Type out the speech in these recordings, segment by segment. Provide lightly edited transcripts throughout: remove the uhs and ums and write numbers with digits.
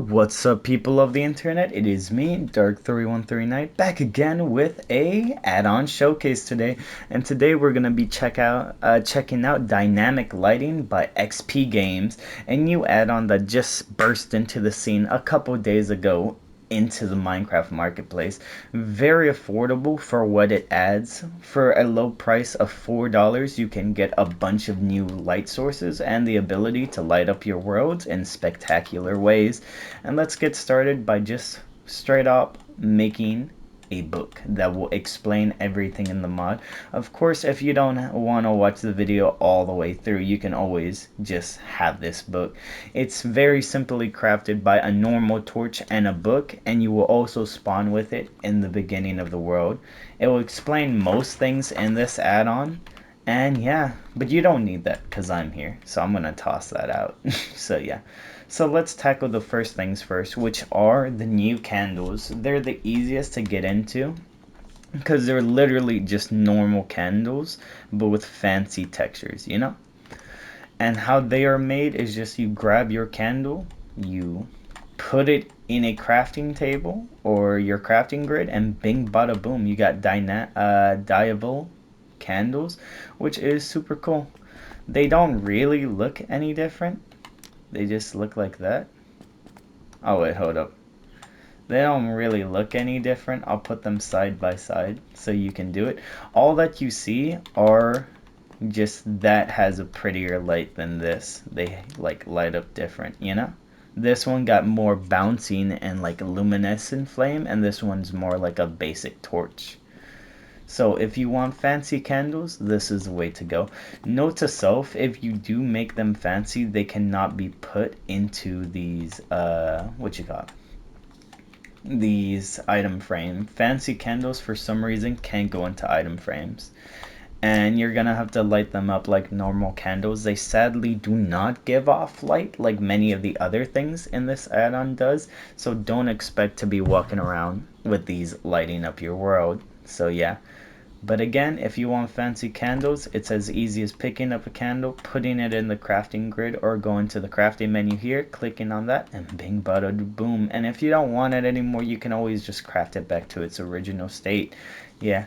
What's up, people of the internet? It is me, Dark3139, back again with a add-on showcase today. And today we're gonna be checking out Dynamic Lighting by XP Games, a new add-on that just burst into the scene a couple days ago into the Minecraft marketplace. Very affordable for what it adds. For a low price of $4, you can get a bunch of new light sources and the ability to light up your worlds in spectacular ways. And let's get started by just straight up making a book that will explain everything in the mod. Of course, if you don't want to watch the video all the way through, you can always just have this book. It's very simply crafted by a normal torch and a book, and you will also spawn with it in the beginning of the world. It will explain most things in this add-on, and yeah, but you don't need that because I'm here, so I'm gonna toss that out. So yeah. So let's tackle the first things first, which are the new candles. They're the easiest to get into because they're literally just normal candles, but with fancy textures, you know? And how they are made is just you grab your candle, you put it in a crafting table or your crafting grid, and bing bada boom, you got dyeable candles, which is super cool. They don't really look any different. They just look like that. Oh wait, hold up. They don't really look any different. I'll put them side by side so you can do it. All that you see are just that has a prettier light than this. They like light up different, you know? This one got more bouncing and like luminescent flame, and this one's more like a basic torch. So if you want fancy candles, this is the way to go. Note to self, if you do make them fancy, they cannot be put into these, these item frame. Fancy candles, for some reason, can't go into item frames. And you're gonna have to light them up like normal candles. They sadly do not give off light like many of the other things in this add-on does. So don't expect to be walking around with these lighting up your world. So yeah. But again, if you want fancy candles, it's as easy as picking up a candle, putting it in the crafting grid, or going to the crafting menu here, clicking on that, and bing bada boom. And if you don't want it anymore, you can always just craft it back to its original state. Yeah.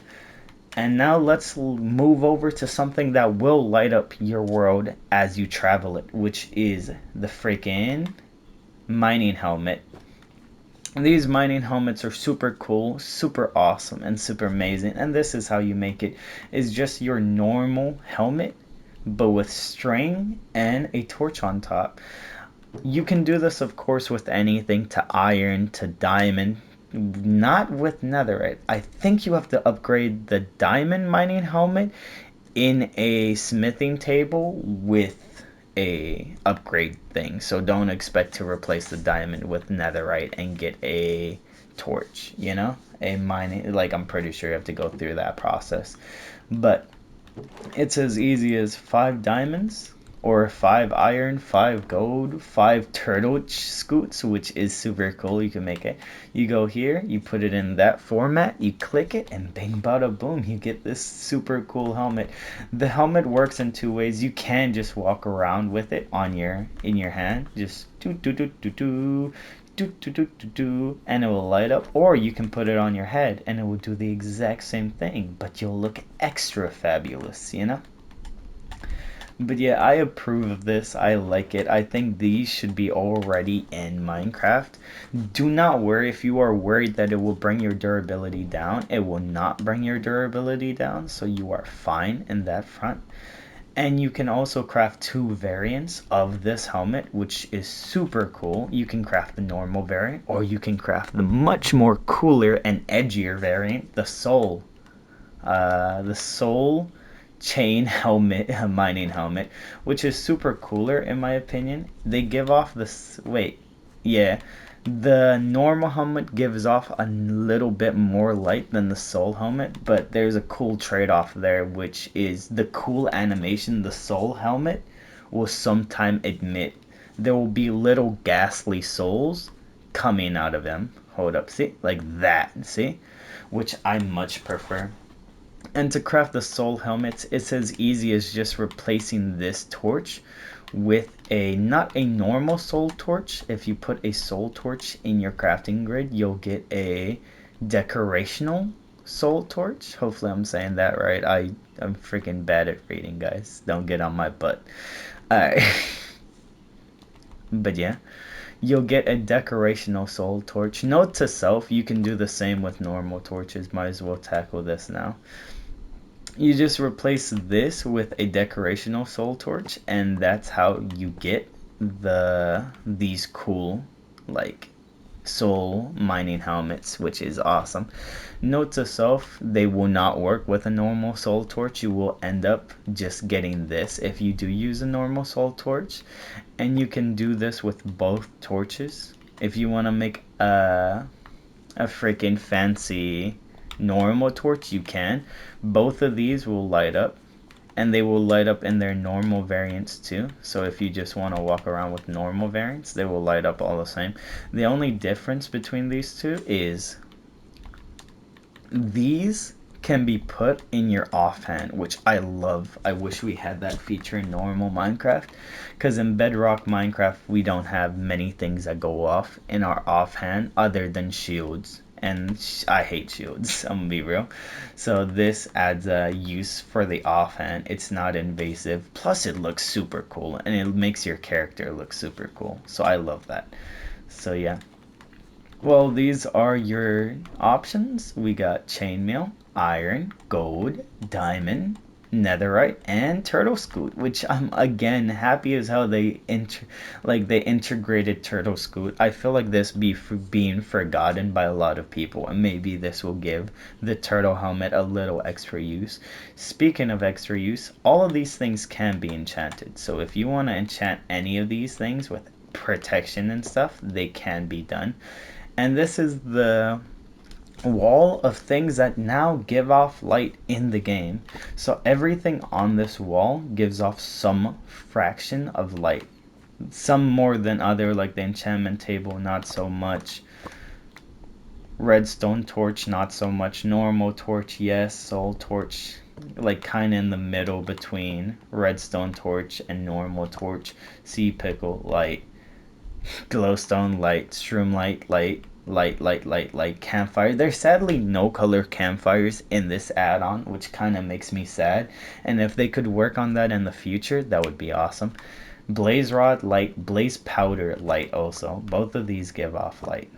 And now let's move over to something that will light up your world as you travel it, which is the freaking mining helmet. These mining helmets are super cool, super awesome, and super amazing. And this is how you make it. It's just your normal helmet, but with string and a torch on top. You can do this, of course, with anything to iron, to diamond. Not with netherite. I think you have to upgrade the diamond mining helmet in a smithing table with a upgrade thing, so don't expect to replace the diamond with netherite and get a torch, you know, a mining, like, I'm pretty sure you have to go through that process. But it's as easy as 5 diamonds or 5 iron, 5 gold, 5 turtle scoots, which is super cool. You can make it. You go here, you put it in that format, you click it, and bing bada boom, you get this super cool helmet. The helmet works in 2 ways. You can just walk around with it on in your hand, just do do do do do do do do do do, and it will light up. Or you can put it on your head and it will do the exact same thing, but you'll look extra fabulous, you know? But yeah, I approve of this. I like it. I think these should be already in Minecraft. Do not worry if you are worried that it will bring your durability down. It will not bring your durability down, so you are fine in that front. And you can also craft 2 variants of this helmet, which is super cool. You can craft the normal variant, or you can craft the much more cooler and edgier variant, the soul chain helmet, mining helmet, which is super cooler in my opinion. They give off this, wait, yeah, the normal helmet gives off a little bit more light than the soul helmet, but there's a cool trade-off there, which is the cool animation. The soul helmet will sometime emit, there will be little ghastly souls coming out of him. Hold up, see, like that, see, which I much prefer. And to craft the soul helmets, it's as easy as just replacing this torch with not a normal soul torch. If you put a soul torch in your crafting grid, you'll get a decorational soul torch. Hopefully I'm saying that right. I'm freaking bad at reading, guys. Don't get on my butt. Alright. But yeah, you'll get a decorational soul torch. Note to self, you can do the same with normal torches. Might as well tackle this now. You just replace this with a decorational soul torch, and that's how you get these cool like soul mining helmets, which is awesome. Note to self, they will not work with a normal soul torch. You will end up just getting this if you do use a normal soul torch, and you can do this with both torches. If you want to make a freaking fancy normal torch, you can. Both of these will light up, and they will light up in their normal variants too. So if you just want to walk around with normal variants, they will light up all the same. The only difference between these two is these can be put in your offhand, which I love. I wish we had that feature in normal Minecraft, because in Bedrock Minecraft we don't have many things that go off in our offhand other than shields, and I hate shields, I'm gonna be real. So this adds a use for the offhand. It's not invasive, plus it looks super cool, and it makes your character look super cool, so I love that. So yeah, well, these are your options. We got chainmail, iron, gold, diamond, netherite, and turtle scoot, which I'm again happy as hell they integrated turtle scoot. I feel like this being forgotten by a lot of people, and maybe this will give the turtle helmet a little extra use. Speaking of extra use, all of these things can be enchanted. So if you want to enchant any of these things with protection and stuff, they can be done. And this is the wall of things that now give off light in the game. So everything on this wall gives off some fraction of light. Some more than other, like the enchantment table, not so much. Redstone torch, not so much. Normal torch, yes. Soul torch, like kind of in the middle between redstone torch and normal torch. Sea pickle, light. Glowstone, light. Shroom light, light. Campfire. There's sadly no color campfires in this add-on, which kind of makes me sad, and if they could work on that in the future, that would be awesome. Blaze rod light, blaze powder light. Also, both of these give off light,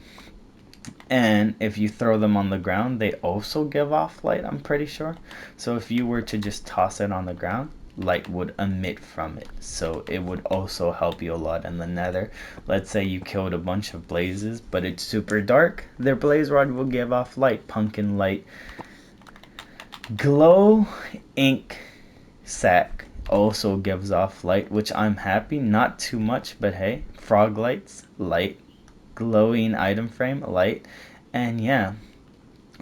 and if you throw them on the ground, they also give off light, I'm pretty sure. So if you were to just toss it on the ground, light would emit from it, so it would also help you a lot in the nether. Let's say you killed a bunch of blazes but it's super dark, their blaze rod will give off light. Pumpkin light. Glow ink sack also gives off light, which I'm happy, not too much, but hey. Frog lights, light. Glowing item frame, light. And yeah,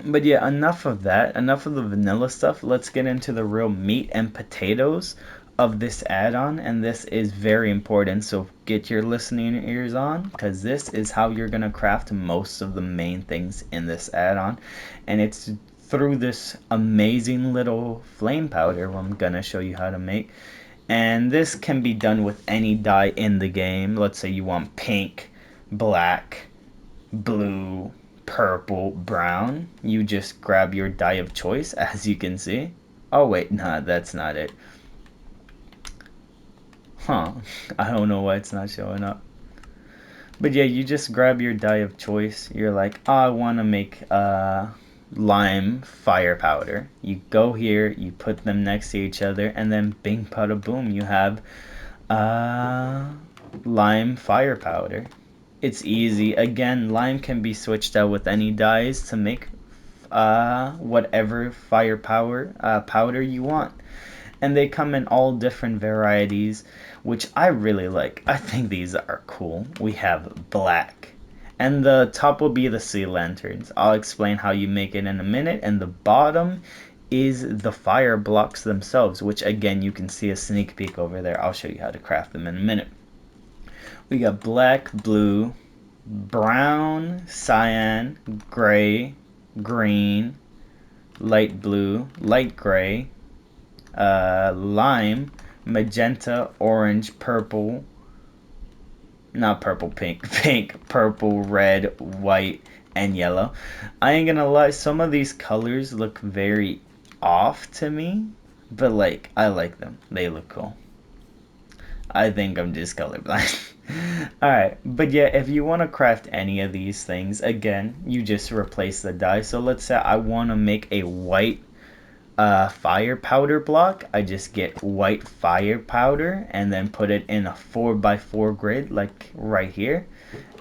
but yeah, enough of that. Enough of the vanilla stuff. Let's get into the real meat and potatoes of this add-on, and this is very important, so get your listening ears on, because this is how you're going to craft most of the main things in this add-on, and it's through this amazing little flame powder I'm going to show you how to make. And this can be done with any dye in the game. Let's say you want pink, black, blue, purple, brown. You just grab your dye of choice, as you can see. Oh wait, nah, that's not it. I don't know why it's not showing up. But yeah, you just grab your dye of choice. You're like, oh, I want to make lime fire powder. You go here, you put them next to each other, and then bing pada boom, you have lime fire powder. It's easy. Again, lime can be switched out with any dyes to make whatever fire powder you want. And they come in all different varieties, which I really like. I think these are cool. We have black, and the top will be the sea lanterns. I'll explain how you make it in a minute. And the bottom is the fire blocks themselves, which again, you can see a sneak peek over there. I'll show you how to craft them in a minute. We got black, blue, brown, cyan, gray, green, light blue, light gray, lime, magenta, orange, purple, not purple, pink, pink, purple, red, white, and yellow. I ain't gonna lie, some of these colors look very off to me, but like, I like them. They look cool. I think I'm just colorblind. Alright, but yeah, if you want to craft any of these things, again, you just replace the dye. So let's say I want to make a white fire powder block. I just get white fire powder and then put it in a 4x4 grid, like right here.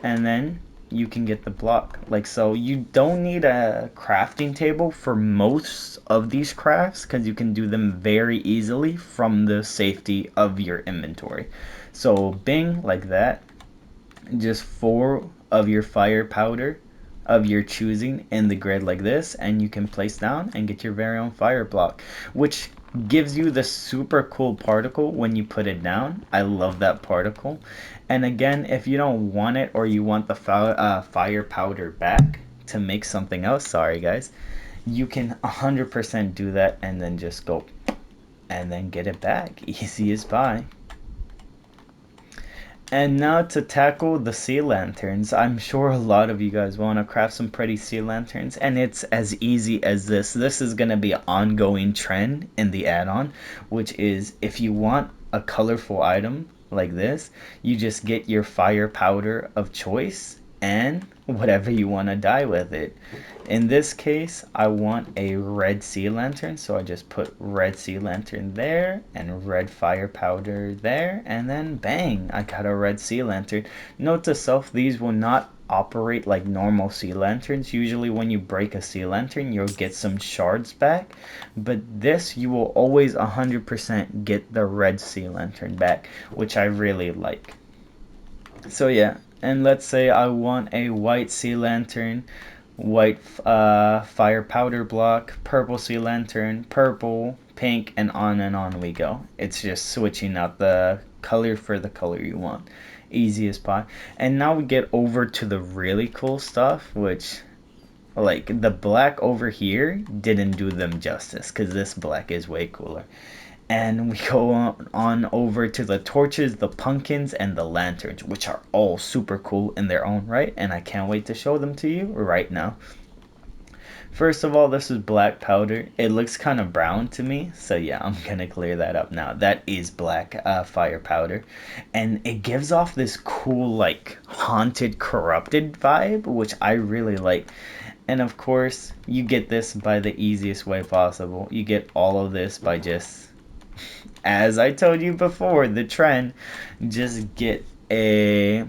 And then you can get the block like so. You don't need a crafting table for most of these crafts because you can do them very easily from the safety of your inventory. So bing, like that, just 4 of your fire powder of your choosing in the grid like this, and you can place down and get your very own fire block, which gives you the super cool particle when you put it down. I love that particle. And again, if you don't want it or you want the fire powder back to make something else, sorry guys, you can 100% do that and then just go and then get it back. Easy as pie. And now to tackle the sea lanterns. I'm sure a lot of you guys want to craft some pretty sea lanterns, and it's as easy as this. This is going to be an ongoing trend in the add-on, which is if you want a colorful item like this, you just get your fire powder of choice and whatever you want to dye with it. In this case, I want a red sea lantern, so I just put red sea lantern there and red fire powder there, and then bang, I got a red sea lantern. Note to self, these will not operate like normal sea lanterns. Usually when you break a sea lantern, you'll get some shards back, but this you will always 100% get the red sea lantern back, which I really like. So yeah, and let's say I want a white sea lantern, white fire powder block, purple sea lantern, purple, pink, and on we go. It's just switching out the color for the color you want. Easy as pie. And now we get over to the really cool stuff, which like the black over here didn't do them justice because this black is way cooler. And we go on over to the torches, the pumpkins, and the lanterns, which are all super cool in their own right, and I can't wait to show them to you right now. First of all, this is black powder. It looks kind of brown to me, so yeah, I'm gonna clear that up now. That is black fire powder, and it gives off this cool, like, haunted, corrupted vibe, which I really like. And of course, you get this by the easiest way possible. You get all of this by just, as I told you before, the trend, just get a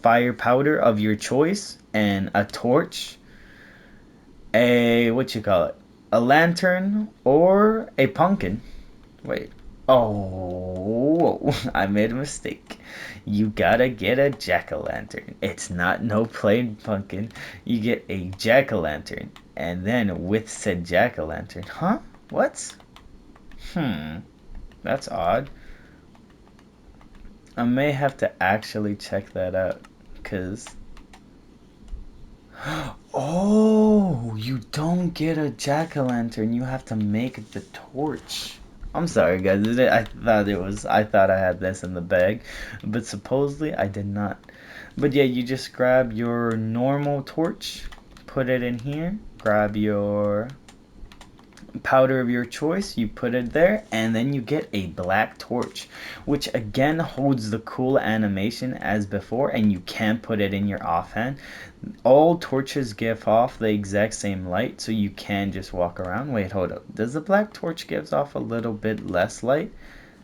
fire powder of your choice and a torch, a what you call it, a lantern or a pumpkin. Wait. Oh, I made a mistake. You gotta get a jack-o'-lantern. It's not no plain pumpkin. You get a jack-o'-lantern. And then with said jack-o'-lantern. Huh? What? That's odd. I may have to actually check that out. Because... Oh, you don't get a jack-o'-lantern. You have to make the torch. I'm sorry, guys. I thought I had this in the bag, but supposedly I did not. But yeah, you just grab your normal torch, put it in here, grab your powder of your choice, you put it there, and then you get a black torch, which again holds the cool animation as before, and you can put it in your offhand. All torches give off the exact same light, so you can just walk around. Wait, hold up. Does the black torch gives off a little bit less light?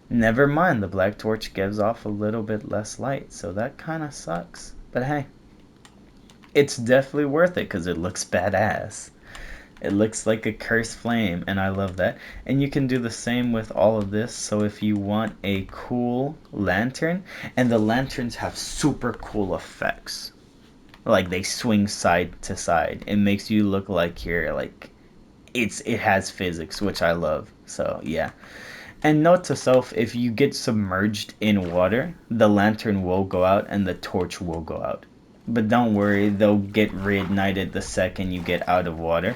Never mind, the black torch gives off a little bit less light, so that kind of sucks. But hey, it's definitely worth it because it looks badass. It looks like a cursed flame, and I love that. And you can do the same with all of this. So if you want a cool lantern, and the lanterns have super cool effects. Like they swing side to side. It makes you look like you're like, it has physics, which I love. So yeah. And note to self, if you get submerged in water, the lantern will go out and the torch will go out. But don't worry, they'll get reignited the second you get out of water.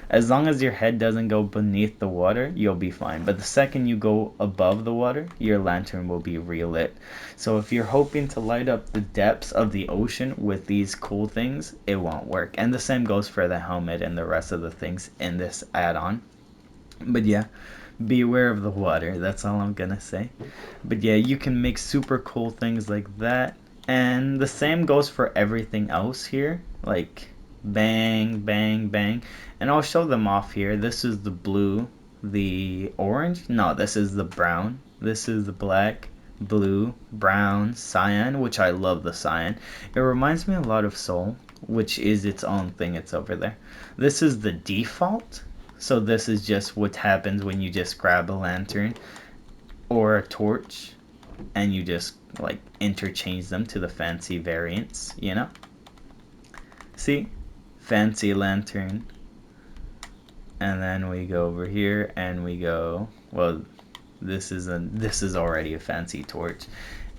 As long as your head doesn't go beneath the water, you'll be fine. But the second you go above the water, your lantern will be relit. So if you're hoping to light up the depths of the ocean with these cool things, it won't work. And the same goes for the helmet and the rest of the things in this add-on. But yeah, be aware of the water. That's all I'm gonna say. But yeah, you can make super cool things like that. And the same goes for everything else here. Like bang, bang, bang. And I'll show them off here. This is the blue, the orange. No, this is the brown. This is the black, blue, brown, cyan, which I love the cyan. It reminds me a lot of Soul, which is its own thing. It's over there. This is the default. So this is just what happens when you just grab a lantern or a torch and you just like interchange them to the fancy variants, you know? See? Fancy lantern. And then we go over here and we go, well, this is already a fancy torch.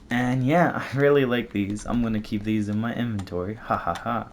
And yeah, I really like these. I'm gonna keep these in my inventory. Ha ha ha.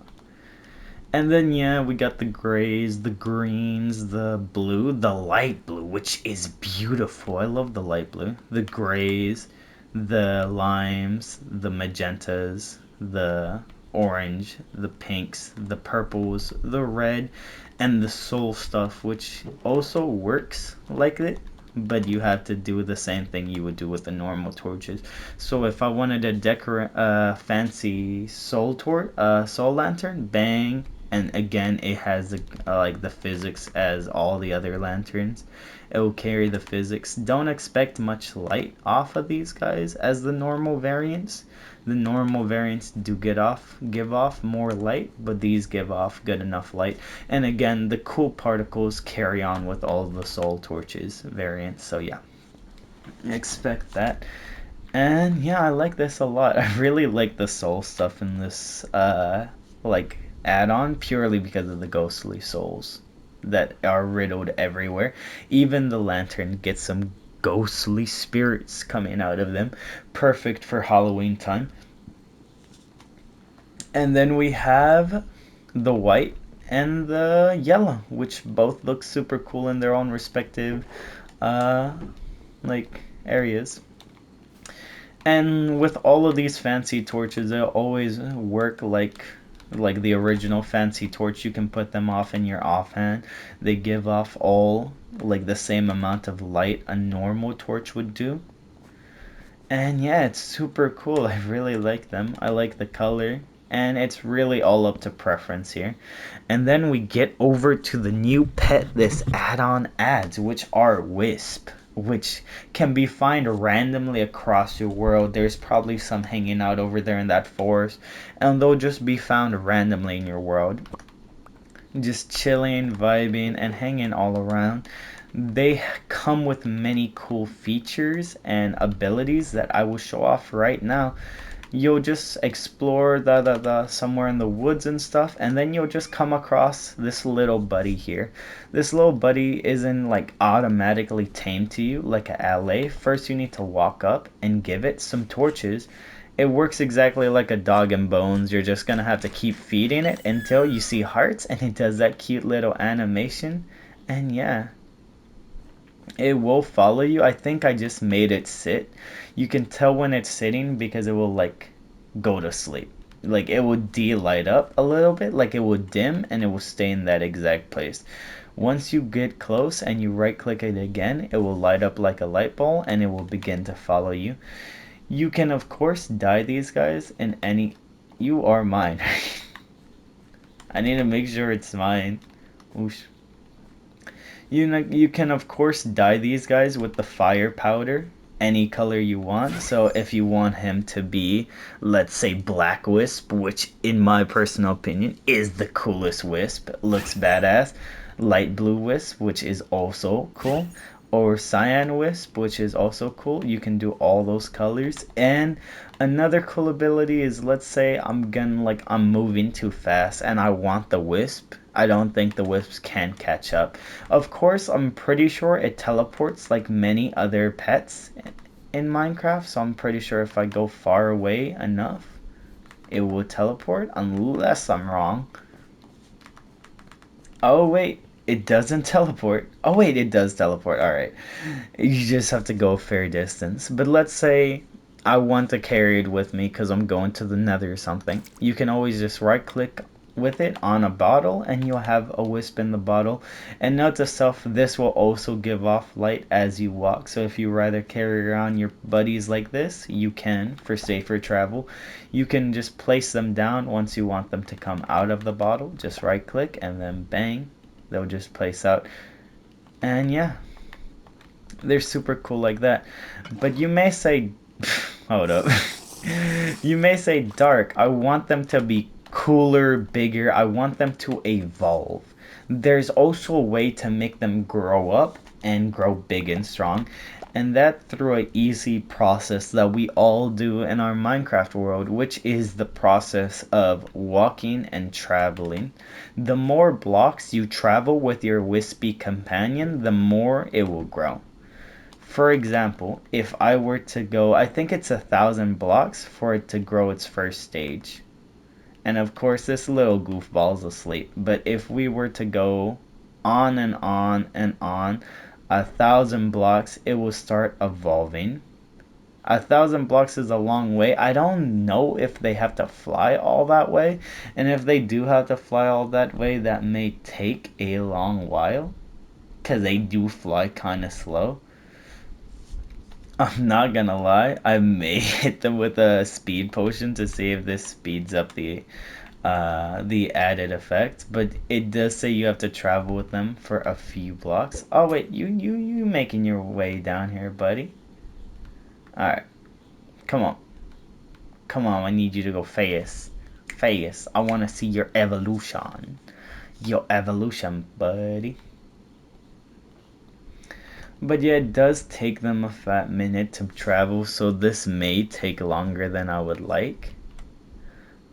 And then yeah, we got the grays, the greens, the blue, the light blue, which is beautiful. I love the light blue. The grays, the limes, the magentas, the orange, the pinks, the purples, the red, and the soul stuff, which also works like it, but you have to do the same thing you would do with the normal torches. So if I wanted to decorate a fancy soul lantern, bang, and again it has like the physics as all the other lanterns. It will carry the physics. Don't expect much light off of these guys as the normal variants. The normal variants do give off more light, but these give off good enough light. And again, the cool particles carry on with all the soul torches variants. So yeah, expect that. And yeah, I like this a lot. I really like the soul stuff in this like add-on purely because of the ghostly souls that are riddled everywhere. Even the lantern gets some ghostly spirits coming out of them. Perfect for Halloween time. And then we have the white and the yellow, which both look super cool in their own respective uh like areas. And with all of these fancy torches, they'll always work like the original fancy torch. You can put them off in your offhand. They give off all like the same amount of light a normal torch would do. And yeah, it's super cool. I really like them. I like the color. And it's really all up to preference here. And then we get over to the new pet this add-on adds, which are Wisp, which can be found randomly across your world. There's probably some hanging out over there in that forest, and they'll just be found randomly in your world. Just chilling, vibing, and hanging all around. They come with many cool features and abilities that I will show off right now. You'll just explore the somewhere in the woods and stuff, and then you'll just come across this little buddy here. This little buddy isn't like automatically tamed to you like a LA. First you need to walk up and give it some torches. It works exactly like a dog and bones. You're just gonna have to keep feeding it until you see hearts, and it does that cute little animation. And yeah, it will follow you. I think I just made it sit. You can tell when it's sitting because it will like go to sleep. Like it will de-light up a little bit, like it will dim and it will stay in that exact place. Once you get close and you right click it again, it will light up like a light bulb and it will begin to follow you. You can of course dye these guys in any... You are mine. I need to make sure it's mine. Oosh. You can of course dye these guys with the fire powder any color you want. So if you want him to be, let's say, Black Wisp, which in my personal opinion is the coolest wisp, looks badass. Light Blue Wisp, which is also cool, or Cyan Wisp, which is also cool. You can do all those colors. And another cool ability is, let's say I'm moving too fast and I want the Wisp. I don't think the Wisps can catch up. Of course, I'm pretty sure it teleports like many other pets in Minecraft, so I'm pretty sure if I go far away enough, it will teleport, unless I'm wrong. Oh wait, It doesn't teleport. Oh wait, it does teleport. All right. You just have to go a fair distance. But let's say I want to carry it with me because I'm going to the nether or something. You can always just right click with it on a bottle and you'll have a wisp in the bottle. And note to self, this will also give off light as you walk. So if you rather carry around your buddies like this, you can for safer travel. You can just place them down once you want them to come out of the bottle. Just right click and then bang, they'll just place out. And yeah, they're super cool like that. But you may say, hold up. You may say, Dark, I want them to be cooler, bigger. I want them to evolve. There's also a way to make them grow up and grow big and strong. And that through an easy process that we all do in our Minecraft world, which is the process of walking and traveling. The more blocks you travel with your wispy companion, the more it will grow. For example, if I were to go, I think it's 1,000 blocks for it to grow its first stage. And of course, this little goofball's asleep. But if we were to go on and on and on, 1,000 blocks, it will start evolving. 1,000 blocks is a long way. I don't know if they have to fly all that way. And if they do have to fly all that way, that may take a long while. Because they do fly kind of slow. I'm not gonna lie, I may hit them with a speed potion to see if this speeds up the added effect, but it does say you have to travel with them for a few blocks. Oh wait, you making your way down here, buddy. Alright, come on. Come on, I need you to go fast. Fast. I wanna see your evolution. Your evolution, buddy. But yeah, it does take them a fat minute to travel, so this may take longer than I would like.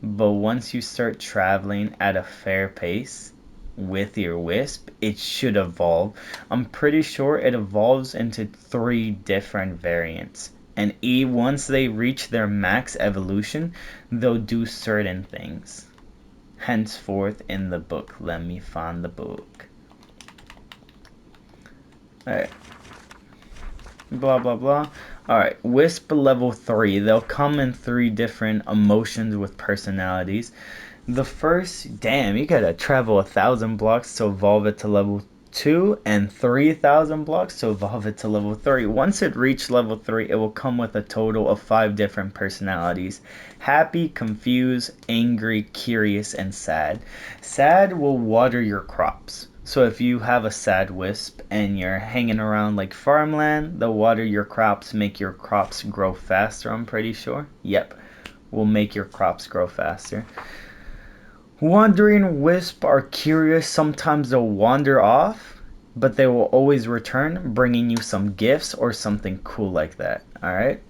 But once you start traveling at a fair pace with your wisp, it should evolve. I'm pretty sure it evolves into 3 different variants. And once they reach their max evolution, they'll do certain things. Henceforth in the book. Let me find the book. Alright. Blah blah blah. Alright, Wisp level 3. They'll come in 3 different emotions with personalities. The first, damn, you gotta travel 1,000 blocks to evolve it to level 2 and 3,000 blocks to evolve it to level 3. Once it reaches level 3, it will come with a total of 5 different personalities. Happy, confused, angry, curious, and sad. Sad will water your crops. So if you have a sad wisp and you're hanging around like farmland, they'll water your crops, make your crops grow faster, I'm pretty sure. Yep, will make your crops grow faster. Wandering wisp are curious. Sometimes they'll wander off, but they will always return, bringing you some gifts or something cool like that. Alright?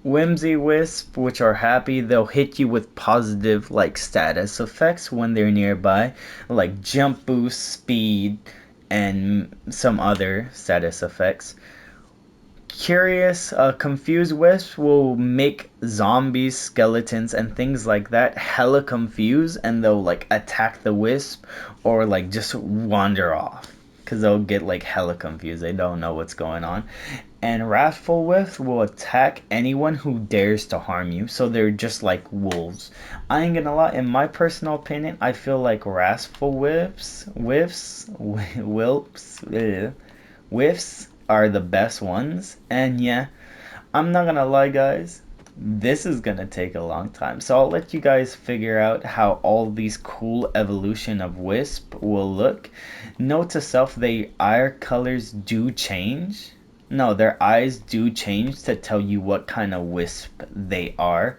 Whimsy wisp, which are happy, they'll hit you with positive like status effects when they're nearby, like jump boost, speed, and some other status effects. Curious, confused wisps will make zombies, skeletons, and things like that hella confused, and they'll like attack the wisp or like just wander off because they'll get like hella confused. They don't know what's going on. And wrathful wisps will attack anyone who dares to harm you. So they're just like wolves. I ain't gonna lie. In my personal opinion, I feel like wrathful whiffs are the best ones. And yeah, I'm not gonna lie, guys. This is gonna take a long time. So I'll let you guys figure out how all these cool evolution of Wisp will look. Note to self, their eye colors do change. No, their eyes do change to tell you what kind of wisp they are.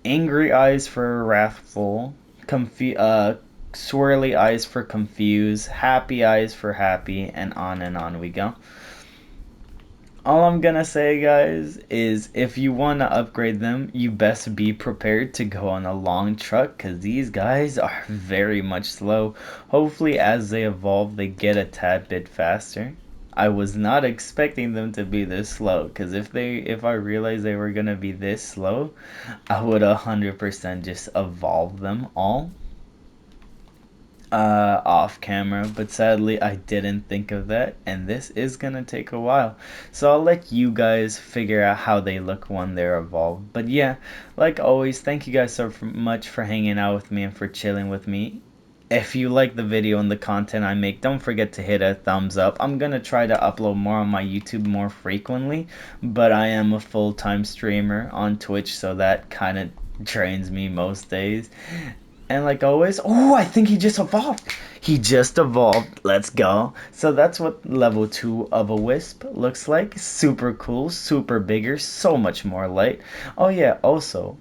Angry eyes for wrathful, swirly eyes for confused, happy eyes for happy, and on we go. All I'm gonna say, guys, is if you want to upgrade them, you best be prepared to go on a long truck, because these guys are very much slow. Hopefully, as they evolve, they get a tad bit faster. I was not expecting them to be this slow, because if I realized they were gonna be this slow, I would 100% just evolve them all. off camera, but sadly I didn't think of that, and this is gonna take a while, so I'll let you guys figure out how they look when they're evolved. But yeah, like always, thank you guys so much for hanging out with me and for chilling with me. If you like the video and the content I make, don't forget to hit a thumbs up. I'm gonna try to upload more on my YouTube more frequently, but I am a full-time streamer on Twitch, so that kind of drains me most days. And like always, oh, I think he just evolved. He just evolved. Let's go. So that's what level 2 of a Wisp looks like. Super cool, super bigger, so much more light. Oh yeah, also,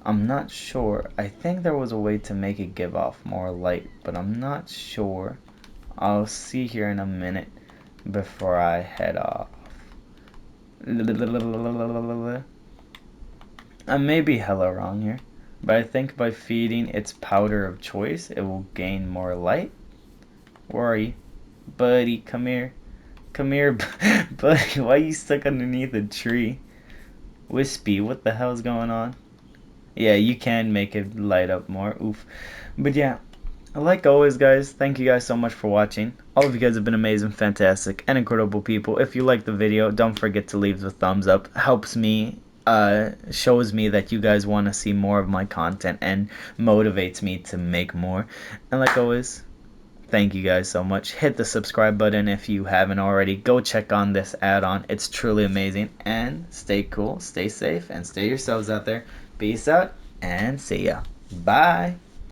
I'm not sure. I think there was a way to make it give off more light, but I'm not sure. I'll see here in a minute before I head off. I may be hella wrong here, but I think by feeding its powder of choice, it will gain more light. Where are you? Buddy, come here. Come here, buddy. Why are you stuck underneath a tree? Wispy, what the hell's going on? Yeah, you can make it light up more. Oof. But yeah, like always, guys, thank you guys so much for watching. All of you guys have been amazing, fantastic, and incredible people. If you like the video, don't forget to leave the thumbs up. Helps me, shows me that you guys want to see more of my content and motivates me to make more. And like always, thank you guys so much. Hit the subscribe button if you haven't already. Go check on this add-on. It's truly amazing. And stay cool, stay safe, and stay yourselves out there. Peace out, and see ya. Bye.